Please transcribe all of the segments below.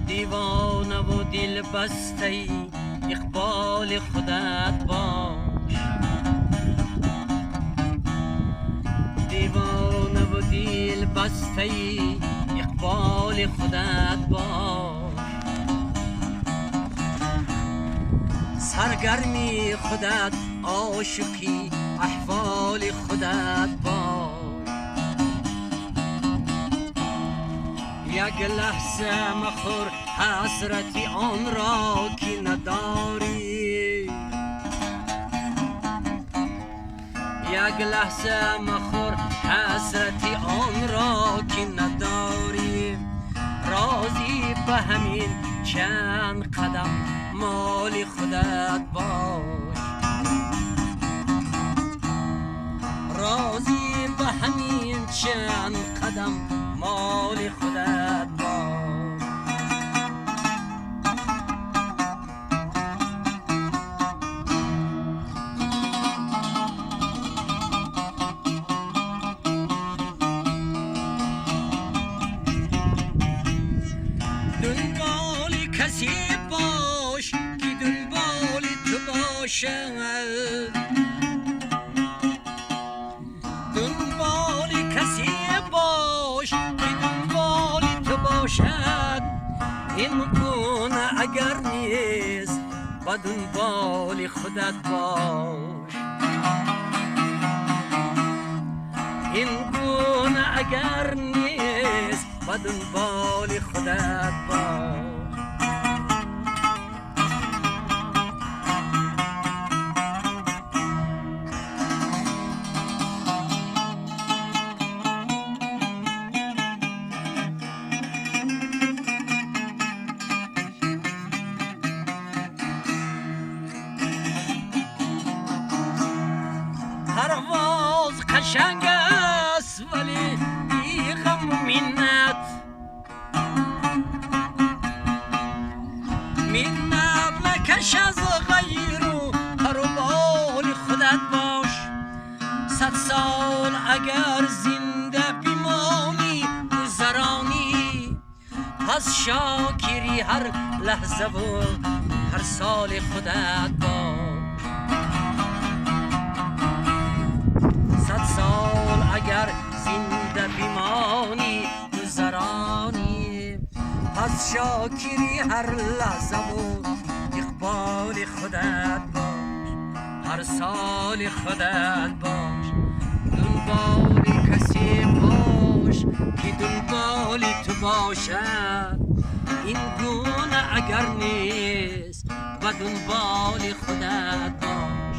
دیوانه و دل بسته اقبال خودت باش. دیوانه و دل بسته اقبال خودت باش. سرگرمی خودت عاشقی احوال خودت باش. یک لحظه مخور حسرتی آن را که نداری. یک لحظه مخور حسرتی آن را که نداری. راضی به همین چند قدم مال خودت باش. راضی به همین چند قدم مال خودت باش. دنبال کسی باش که دنبال تو باشد. دنبال کسی باش که دنبال تو باشد. این گونه اگر نیست با دنبال خودت باش. این گونه اگر نیست با دنبال خودت باش. پرواز قشنگ است ولی بی غم و منت. منت مکش از غیر و پروبال خودت باش. 100 سال اگر زنده بمانی گذرانی، پس شاکری هر لحظه و هر سال خودت باش. 100 سال اگر زنده بمانی گذرانی، پس شاکری هر لحظه و اقبال خودت باش. هر سال خودت باش. دنبال کسی باش که دنبال تو باشد. این گونه اگر نیست و دنبال خودت باش.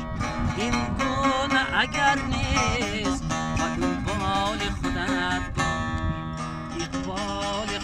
این گونه اگر نیست و دنبال خودت باش. اقبال